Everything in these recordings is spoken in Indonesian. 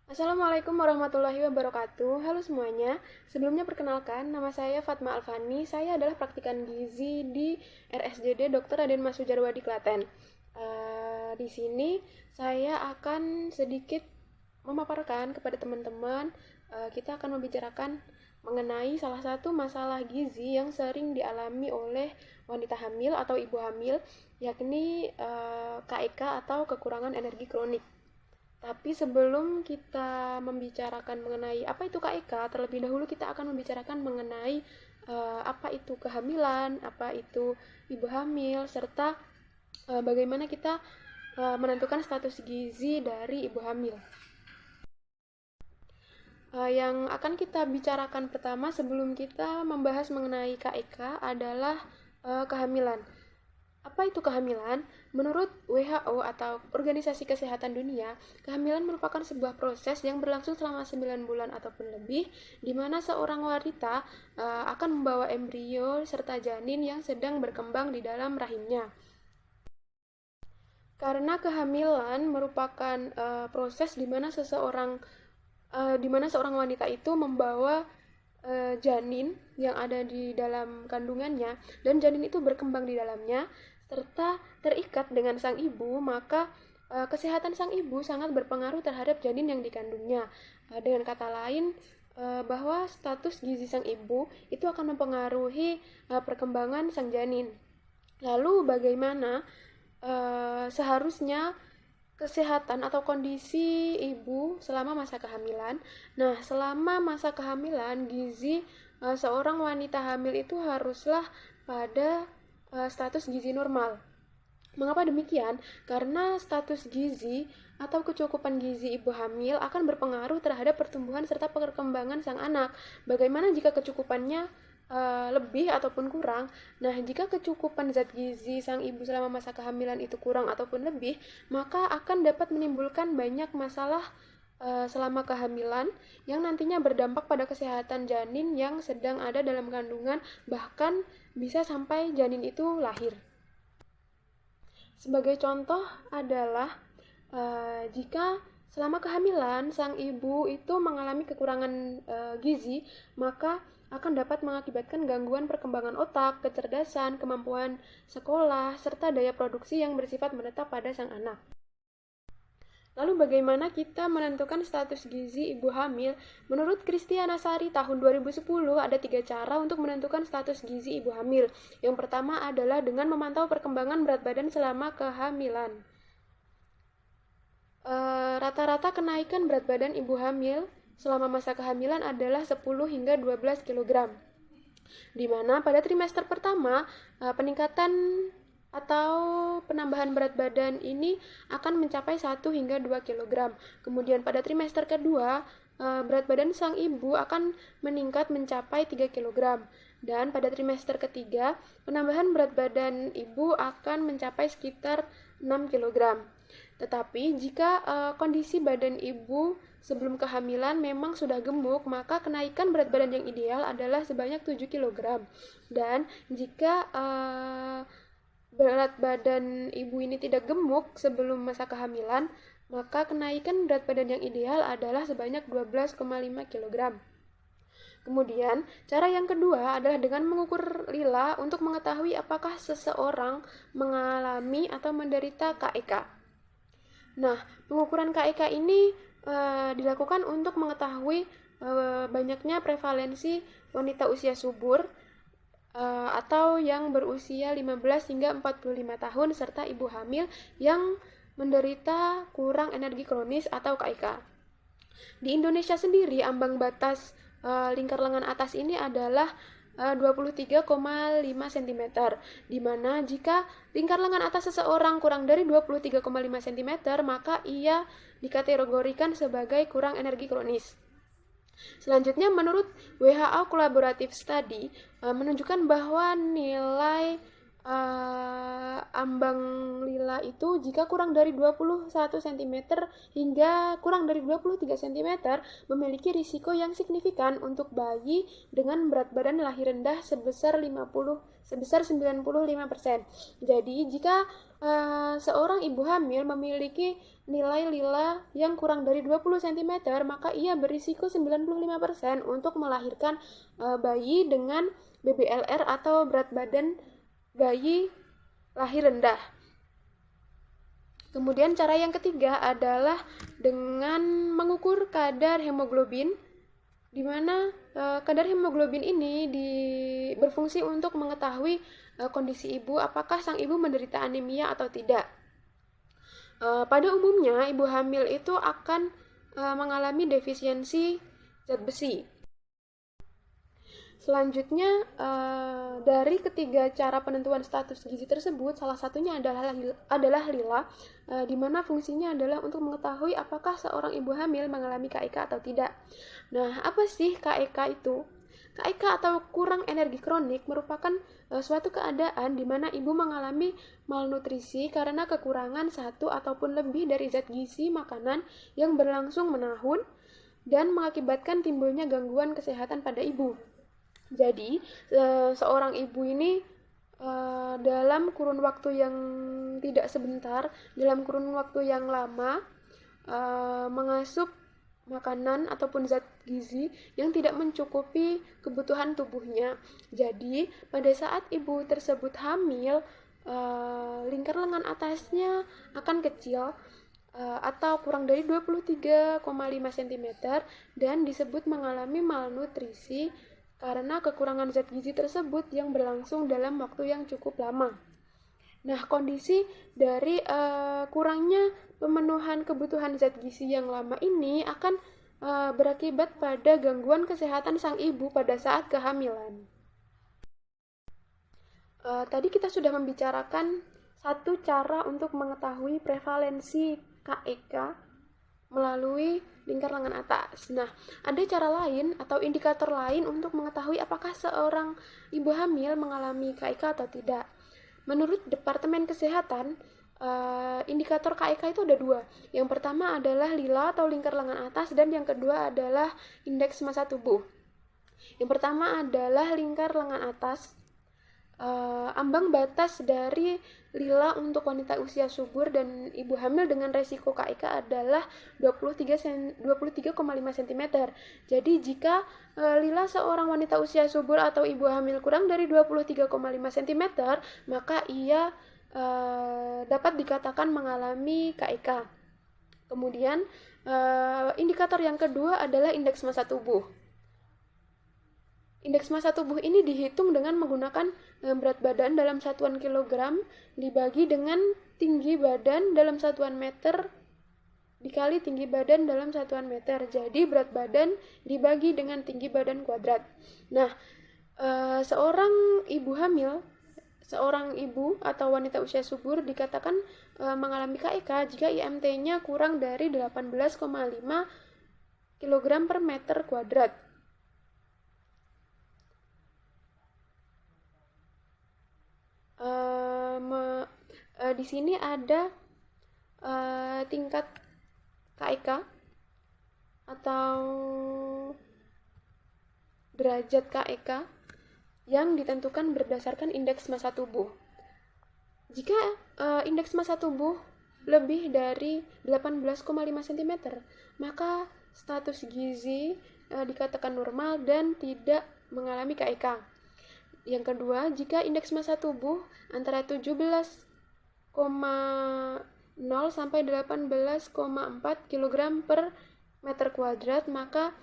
Assalamualaikum warahmatullahi wabarakatuh. Halo semuanya. Sebelumnya perkenalkan, nama saya Fatma Alfani. Saya adalah praktikan gizi di RSJD Dr. Raden Mas Sujarwadi Klaten. Di sini saya akan sedikit memaparkan kepada teman-teman. Kita akan membicarakan mengenai salah satu masalah gizi yang sering dialami oleh wanita hamil atau ibu hamil, yakni KEK atau kekurangan energi kronik. Tapi sebelum kita membicarakan mengenai apa itu KEK, terlebih dahulu kita akan membicarakan mengenai apa itu kehamilan, apa itu ibu hamil, serta bagaimana kita menentukan status gizi dari ibu hamil. Yang akan kita bicarakan pertama sebelum kita membahas mengenai KEK adalah kehamilan. Apa itu kehamilan? Menurut WHO atau Organisasi Kesehatan Dunia, kehamilan merupakan sebuah proses yang berlangsung selama 9 bulan ataupun lebih, di mana seorang wanita akan membawa embrio serta janin yang sedang berkembang di dalam rahimnya. Karena kehamilan merupakan proses di mana seorang wanita itu membawa janin yang ada di dalam kandungannya, dan janin itu berkembang di dalamnya serta terikat dengan sang ibu, maka kesehatan sang ibu sangat berpengaruh terhadap janin yang dikandungnya. Dengan kata lain, bahwa status gizi sang ibu itu akan mempengaruhi perkembangan sang janin. Lalu bagaimana seharusnya kesehatan atau kondisi ibu selama masa kehamilan? Nah, selama masa kehamilan, gizi seorang wanita hamil itu haruslah pada status gizi normal. Mengapa demikian? Karena status gizi atau kecukupan gizi ibu hamil akan berpengaruh terhadap pertumbuhan serta perkembangan sang anak. Bagaimana jika kecukupannya lebih ataupun kurang? Nah, jika kecukupan zat gizi sang ibu selama masa kehamilan itu kurang ataupun lebih, maka akan dapat menimbulkan banyak masalah selama kehamilan yang nantinya berdampak pada kesehatan janin yang sedang ada dalam kandungan, bahkan bisa sampai janin itu lahir. Sebagai contoh adalah jika selama kehamilan sang ibu itu mengalami kekurangan gizi, maka akan dapat mengakibatkan gangguan perkembangan otak, kecerdasan, kemampuan sekolah, serta daya produksi yang bersifat menetap pada sang anak. Lalu bagaimana kita menentukan status gizi ibu hamil? Menurut Kristiana Sari tahun 2010 ada 3 cara untuk menentukan status gizi ibu hamil. Yang pertama adalah dengan memantau perkembangan berat badan selama kehamilan. Rata-rata kenaikan berat badan ibu hamil selama masa kehamilan adalah 10 hingga 12 kg. Di mana pada trimester pertama peningkatan atau penambahan berat badan ini akan mencapai 1 hingga 2 kg. Kemudian pada trimester kedua, berat badan sang ibu akan meningkat mencapai 3 kg. Dan pada trimester ketiga, penambahan berat badan ibu akan mencapai sekitar 6 kg. Tetapi jika kondisi badan ibu sebelum kehamilan memang sudah gemuk, maka kenaikan berat badan yang ideal adalah sebanyak 7 kg. Dan jika berat badan ibu ini tidak gemuk sebelum masa kehamilan, maka kenaikan berat badan yang ideal adalah sebanyak 12,5 kg. Kemudian, cara yang kedua adalah dengan mengukur lila untuk mengetahui apakah seseorang mengalami atau menderita KEK. Nah, pengukuran KEK ini dilakukan untuk mengetahui banyaknya prevalensi wanita usia subur atau yang berusia 15 hingga 45 tahun serta ibu hamil yang menderita kurang energi kronis atau KEK. Di Indonesia sendiri ambang batas lingkar lengan atas ini adalah 23,5 cm, di mana jika lingkar lengan atas seseorang kurang dari 23,5 cm, maka ia dikategorikan sebagai kurang energi kronis. Selanjutnya, menurut WHO Collaborative Study menunjukkan bahwa nilai ambang lila itu jika kurang dari 21 cm hingga kurang dari 23 cm memiliki risiko yang signifikan untuk bayi dengan berat badan lahir rendah sebesar 95%. Jadi jika seorang ibu hamil memiliki nilai lila yang kurang dari 20 cm, maka ia berisiko 95% untuk melahirkan bayi dengan BBLR atau berat badan bayi lahir rendah. Kemudian cara yang ketiga adalah dengan mengukur kadar hemoglobin, di mana kadar hemoglobin ini berfungsi untuk mengetahui kondisi ibu, apakah sang ibu menderita anemia atau tidak. Pada umumnya, ibu hamil itu akan mengalami defisiensi zat besi. Selanjutnya, dari ketiga cara penentuan status gizi tersebut, salah satunya adalah lila, di mana fungsinya adalah untuk mengetahui apakah seorang ibu hamil mengalami KEK atau tidak. Nah, apa sih KEK itu? KEK atau kurang energi kronik merupakan suatu keadaan di mana ibu mengalami malnutrisi karena kekurangan satu ataupun lebih dari zat gizi makanan yang berlangsung menahun dan mengakibatkan timbulnya gangguan kesehatan pada ibu. Jadi, seorang ibu ini dalam kurun waktu yang tidak sebentar, dalam kurun waktu yang lama, mengasup makanan ataupun zat gizi yang tidak mencukupi kebutuhan tubuhnya. Jadi, pada saat ibu tersebut hamil, lingkar lengan atasnya akan kecil atau kurang dari 23,5 cm dan disebut mengalami malnutrisi karena kekurangan zat gizi tersebut yang berlangsung dalam waktu yang cukup lama. Nah, kondisi dari kurangnya pemenuhan kebutuhan zat gizi yang lama ini akan berakibat pada gangguan kesehatan sang ibu pada saat kehamilan. Tadi kita sudah membicarakan satu cara untuk mengetahui prevalensi KEK melalui lingkar lengan atas. Nah, ada cara lain atau indikator lain untuk mengetahui apakah seorang ibu hamil mengalami KEK atau tidak. Menurut Departemen Kesehatan, indikator KEK itu ada dua. Yang pertama adalah lila atau lingkar lengan atas dan yang kedua adalah indeks massa tubuh. Yang pertama adalah lingkar lengan atas. Ambang batas dari lila untuk wanita usia subur dan ibu hamil dengan resiko KEK adalah 23,5 cm. Jadi jika lila seorang wanita usia subur atau ibu hamil kurang dari 23,5 cm, maka ia dapat dikatakan mengalami KEK. Kemudian indikator yang kedua adalah indeks massa tubuh. Indeks massa tubuh ini dihitung dengan menggunakan berat badan dalam satuan kilogram dibagi dengan tinggi badan dalam satuan meter dikali tinggi badan dalam satuan meter. Jadi berat badan dibagi dengan tinggi badan kuadrat. Nah, seorang ibu hamil, seorang ibu atau wanita usia subur dikatakan mengalami KEK jika IMT-nya kurang dari 18,5 kg per meter kuadrat. Di sini ada tingkat KEK atau derajat KEK yang ditentukan berdasarkan indeks massa tubuh. Jika indeks massa tubuh lebih dari 18,5 cm, maka status gizi dikatakan normal dan tidak mengalami KEK. Yang kedua, jika indeks massa tubuh antara 17,0 sampai 18,4 kg per meter kuadrat, maka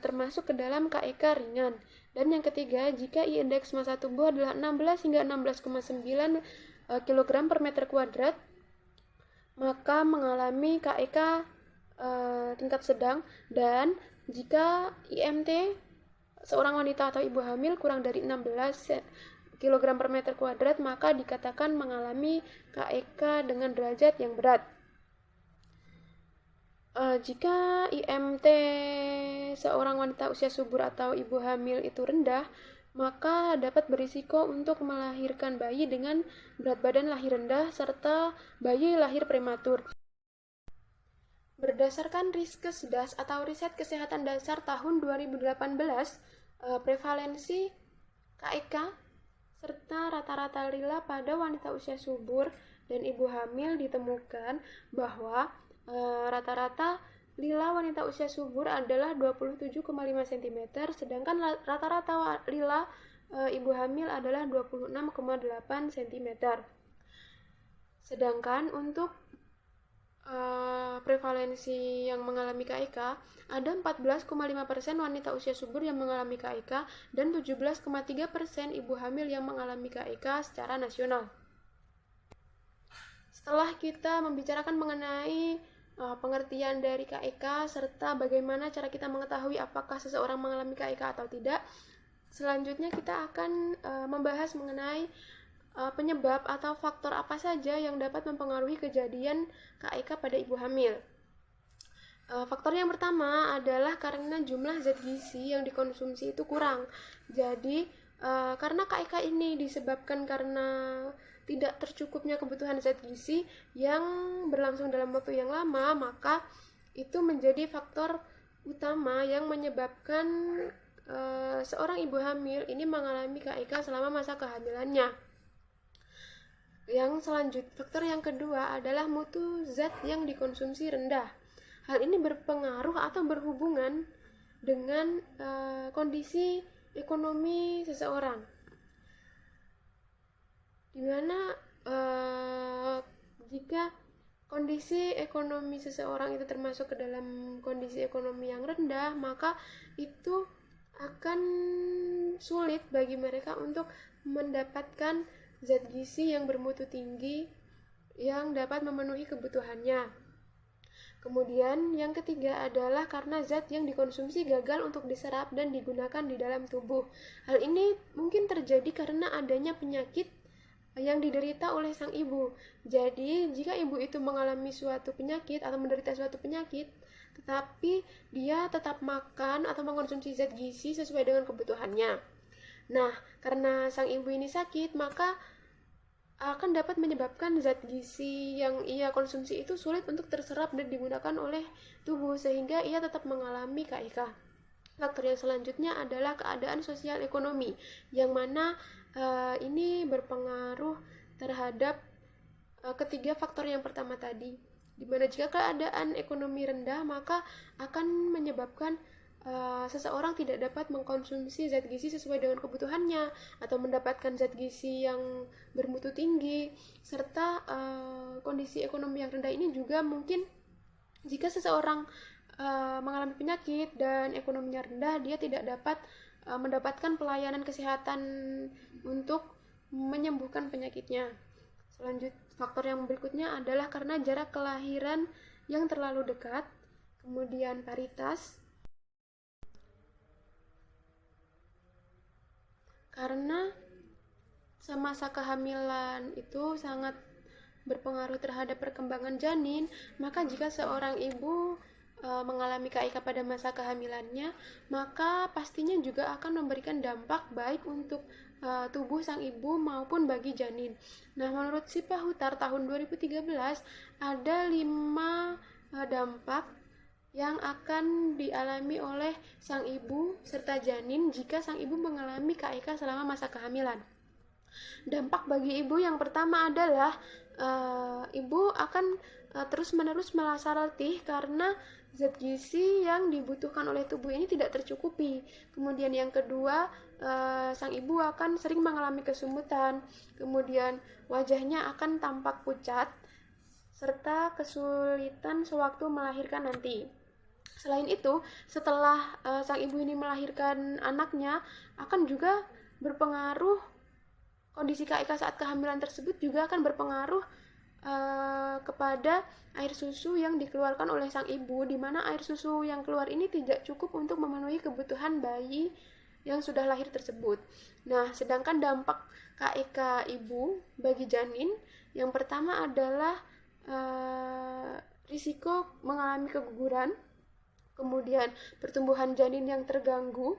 termasuk ke dalam KEK ringan. Dan yang ketiga, jika indeks massa tubuh adalah 16 hingga 16,9 kg per meter kuadrat, maka mengalami KEK tingkat sedang. Dan jika IMT seorang wanita atau ibu hamil kurang dari 16 kg per meter kuadrat, maka dikatakan mengalami KEK dengan derajat yang berat. Jika IMT seorang wanita usia subur atau ibu hamil itu rendah, maka dapat berisiko untuk melahirkan bayi dengan berat badan lahir rendah serta bayi lahir prematur. Berdasarkan Riskesdas atau Riset Kesehatan Dasar tahun 2018, prevalensi KIK serta rata-rata lila pada wanita usia subur dan ibu hamil ditemukan bahwa rata-rata lila wanita usia subur adalah 27,5 cm, sedangkan rata-rata lila ibu hamil adalah 26,8 cm. Sedangkan untuk prevalensi yang mengalami KIK, ada 14,5% wanita usia subur yang mengalami KIK dan 17,3% ibu hamil yang mengalami KIK secara nasional. Setelah kita membicarakan mengenai pengertian dari KIK serta bagaimana cara kita mengetahui apakah seseorang mengalami KIK atau tidak, selanjutnya kita akan membahas mengenai penyebab atau faktor apa saja yang dapat mempengaruhi kejadian KIK pada ibu hamil. Faktor yang pertama adalah karena jumlah zat gizi yang dikonsumsi itu kurang. Jadi, karena KIK ini disebabkan karena tidak tercukupnya kebutuhan zat gizi yang berlangsung dalam waktu yang lama, maka itu menjadi faktor utama yang menyebabkan seorang ibu hamil ini mengalami KIK selama masa kehamilannya. Faktor yang kedua adalah mutu zat yang dikonsumsi rendah. Hal ini berpengaruh atau berhubungan dengan kondisi ekonomi seseorang, dimana jika kondisi ekonomi seseorang itu termasuk ke dalam kondisi ekonomi yang rendah, maka itu akan sulit bagi mereka untuk mendapatkan zat gizi yang bermutu tinggi yang dapat memenuhi kebutuhannya. Kemudian yang ketiga adalah karena zat yang dikonsumsi gagal untuk diserap dan digunakan di dalam tubuh. Hal ini mungkin terjadi karena adanya penyakit yang diderita oleh sang ibu. Jadi, jika ibu itu mengalami suatu penyakit atau menderita suatu penyakit, tetapi dia tetap makan atau mengkonsumsi zat gizi sesuai dengan kebutuhannya. Nah, karena sang ibu ini sakit, maka akan dapat menyebabkan zat gizi yang ia konsumsi itu sulit untuk terserap dan digunakan oleh tubuh, sehingga ia tetap mengalami KIK. Faktor yang selanjutnya adalah keadaan sosial ekonomi, yang mana ini berpengaruh terhadap ketiga faktor yang pertama tadi, di mana jika keadaan ekonomi rendah, maka akan menyebabkan seseorang tidak dapat mengkonsumsi zat gizi sesuai dengan kebutuhannya atau mendapatkan zat gizi yang bermutu tinggi, serta kondisi ekonomi yang rendah ini juga mungkin jika seseorang mengalami penyakit dan ekonominya rendah, dia tidak dapat mendapatkan pelayanan kesehatan untuk menyembuhkan penyakitnya. Faktor yang berikutnya adalah karena jarak kelahiran yang terlalu dekat, kemudian paritas, karena masa kehamilan itu sangat berpengaruh terhadap perkembangan janin, maka jika seorang ibu mengalami KIK pada masa kehamilannya, maka pastinya juga akan memberikan dampak baik untuk tubuh sang ibu maupun bagi janin. Nah, menurut Sipahutar tahun 2013, ada 5 dampak yang akan dialami oleh sang ibu serta janin jika sang ibu mengalami KIK selama masa kehamilan. Dampak bagi ibu yang pertama adalah ibu akan terus-menerus merasa letih karena zat gizi yang dibutuhkan oleh tubuh ini tidak tercukupi. Kemudian yang kedua, sang ibu akan sering mengalami kesumutan. Kemudian wajahnya akan tampak pucat serta kesulitan sewaktu melahirkan nanti. Selain itu, setelah sang ibu ini melahirkan anaknya, akan juga berpengaruh, kondisi KIK saat kehamilan tersebut juga akan berpengaruh kepada air susu yang dikeluarkan oleh sang ibu, di mana air susu yang keluar ini tidak cukup untuk memenuhi kebutuhan bayi yang sudah lahir tersebut. Nah, sedangkan dampak KIK ibu bagi janin, yang pertama adalah risiko mengalami keguguran, kemudian pertumbuhan janin yang terganggu,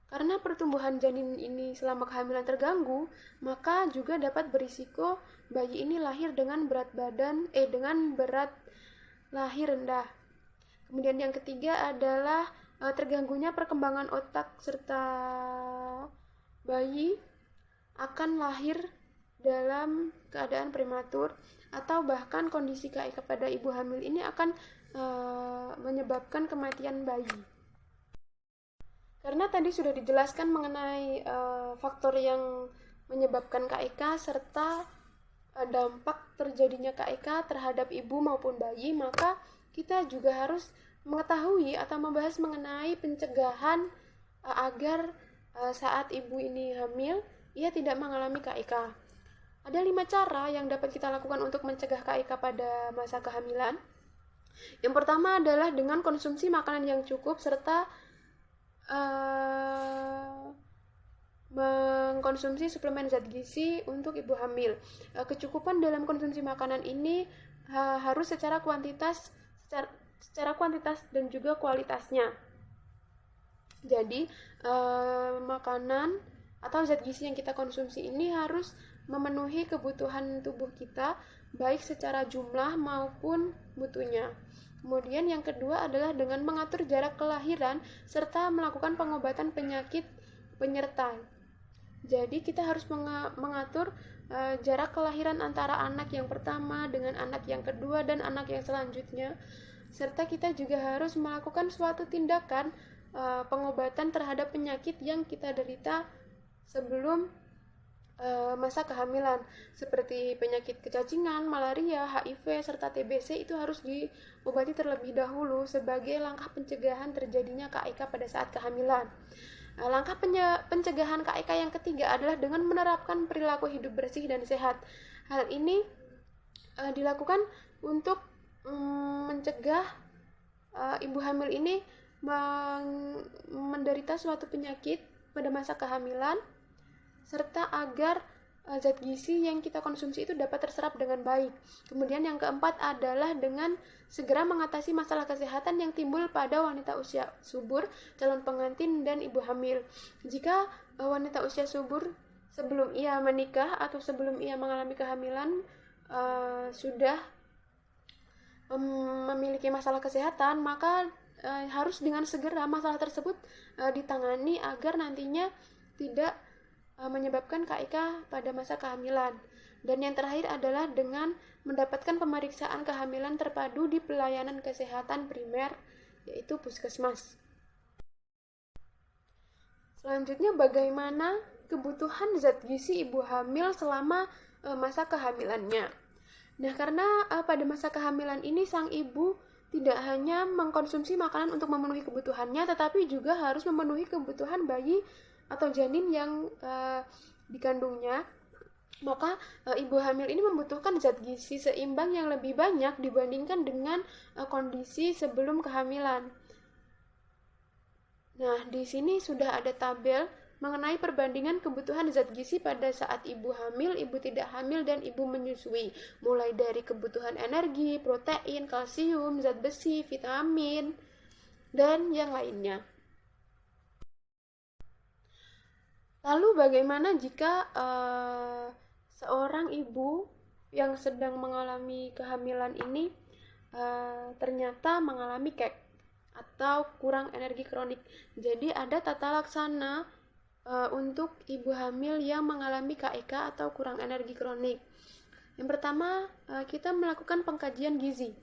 Karena pertumbuhan janin ini selama kehamilan terganggu, maka juga dapat berisiko bayi ini lahir dengan berat lahir rendah. Kemudian yang ketiga adalah terganggunya perkembangan otak serta bayi akan lahir dalam keadaan prematur atau bahkan kondisi KIK pada ibu hamil ini akan menyebabkan kematian bayi. Karena tadi sudah dijelaskan mengenai faktor yang menyebabkan KIK serta dampak terjadinya KIK terhadap ibu maupun bayi, maka kita juga harus mengetahui atau membahas mengenai pencegahan agar saat ibu ini hamil, ia tidak mengalami KIK. Ada 5 cara yang dapat kita lakukan untuk mencegah KIK pada masa kehamilan. Yang pertama adalah dengan konsumsi makanan yang cukup serta mengkonsumsi suplemen zat gizi untuk ibu hamil. Kecukupan dalam konsumsi makanan ini harus secara kuantitas dan juga kualitasnya. Jadi makanan atau zat gizi yang kita konsumsi ini harus memenuhi kebutuhan tubuh kita, baik secara jumlah maupun mutunya. Kemudian yang kedua adalah dengan mengatur jarak kelahiran serta melakukan pengobatan penyakit penyerta. Jadi kita harus mengatur jarak kelahiran antara anak yang pertama dengan anak yang kedua dan anak yang selanjutnya. Serta kita juga harus melakukan suatu tindakan pengobatan terhadap penyakit yang kita derita sebelum masa kehamilan, seperti penyakit kecacingan, malaria, HIV, serta TBC itu harus diobati terlebih dahulu sebagai langkah pencegahan terjadinya KIK pada saat kehamilan. Langkah pencegahan KIK yang ketiga adalah dengan menerapkan perilaku hidup bersih dan sehat. Hal ini dilakukan untuk mencegah ibu hamil ini menderita suatu penyakit pada masa kehamilan, serta agar zat gizi yang kita konsumsi itu dapat terserap dengan baik. Kemudian yang keempat adalah dengan segera mengatasi masalah kesehatan yang timbul pada wanita usia subur, calon pengantin, dan ibu hamil. Jika wanita usia subur sebelum ia menikah atau sebelum ia mengalami kehamilan sudah memiliki masalah kesehatan, maka harus dengan segera masalah tersebut ditangani agar nantinya tidak menyebabkan KIK pada masa kehamilan. Dan yang terakhir adalah dengan mendapatkan pemeriksaan kehamilan terpadu di pelayanan kesehatan primer, yaitu puskesmas. Selanjutnya, bagaimana kebutuhan zat gizi ibu hamil selama masa kehamilannya. Nah, karena pada masa kehamilan ini sang ibu tidak hanya mengkonsumsi makanan untuk memenuhi kebutuhannya, tetapi juga harus memenuhi kebutuhan bayi atau janin yang dikandungnya. Maka ibu hamil ini membutuhkan zat gizi seimbang yang lebih banyak dibandingkan dengan kondisi sebelum kehamilan. Nah, di sini sudah ada tabel mengenai perbandingan kebutuhan zat gizi pada saat ibu hamil, ibu tidak hamil, dan ibu menyusui. Mulai dari kebutuhan energi, protein, kalsium, zat besi, vitamin, dan yang lainnya. Lalu bagaimana jika seorang ibu yang sedang mengalami kehamilan ini ternyata mengalami KEK atau kurang energi kronik? Jadi ada tata laksana untuk ibu hamil yang mengalami KIK atau kurang energi kronik. Yang pertama, kita melakukan pengkajian gizi.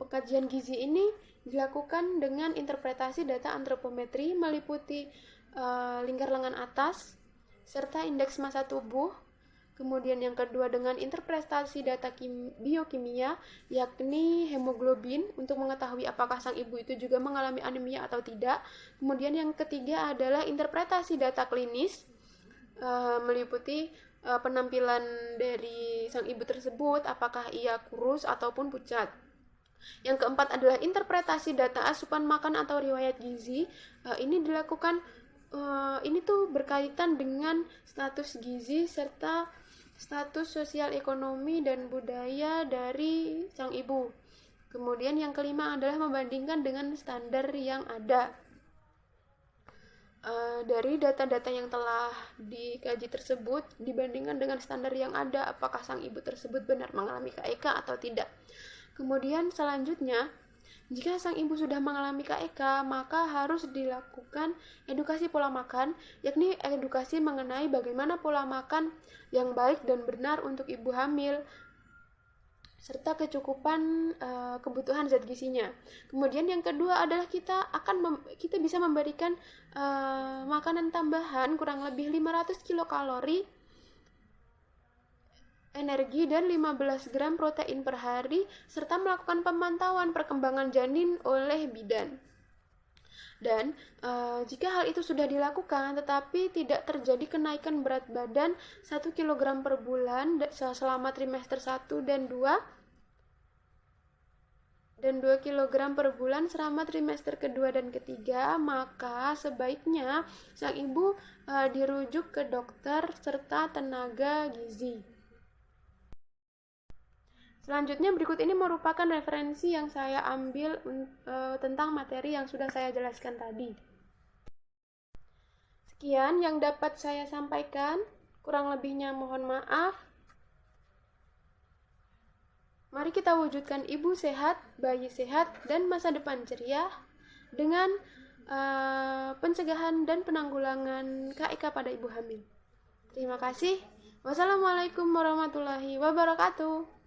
Pengkajian gizi ini dilakukan dengan interpretasi data antropometri meliputi lingkar lengan atas serta indeks massa tubuh. Kemudian yang kedua dengan interpretasi data biokimia, yakni hemoglobin untuk mengetahui apakah sang ibu itu juga mengalami anemia atau tidak. Kemudian yang ketiga adalah interpretasi data klinis, meliputi penampilan dari sang ibu tersebut, apakah ia kurus ataupun pucat. Yang keempat adalah interpretasi data asupan makan atau riwayat gizi. Ini dilakukan ini tuh berkaitan dengan status gizi serta status sosial ekonomi dan budaya dari sang ibu. Kemudian yang kelima adalah membandingkan dengan standar yang ada. Dari data-data yang telah dikaji tersebut dibandingkan dengan standar yang ada, apakah sang ibu tersebut benar mengalami KEK atau tidak. Kemudian selanjutnya, jika sang ibu sudah mengalami KEK, maka harus dilakukan edukasi pola makan, yakni edukasi mengenai bagaimana pola makan yang baik dan benar untuk ibu hamil, serta kecukupan kebutuhan zat gizinya. Kemudian yang kedua adalah kita bisa memberikan makanan tambahan kurang lebih 500 kilokalori energi dan 15 gram protein per hari, serta melakukan pemantauan perkembangan janin oleh bidan. Dan jika hal itu sudah dilakukan tetapi tidak terjadi kenaikan berat badan 1 kg per bulan selama trimester 1 dan 2 kg per bulan selama trimester kedua dan ketiga, maka sebaiknya sang ibu dirujuk ke dokter serta tenaga gizi. Selanjutnya, berikut ini merupakan referensi yang saya ambil tentang materi yang sudah saya jelaskan tadi. Sekian yang dapat saya sampaikan, kurang lebihnya mohon maaf. Mari kita wujudkan ibu sehat, bayi sehat, dan masa depan ceria dengan pencegahan dan penanggulangan KEK pada ibu hamil. Terima kasih. Wassalamualaikum warahmatullahi wabarakatuh.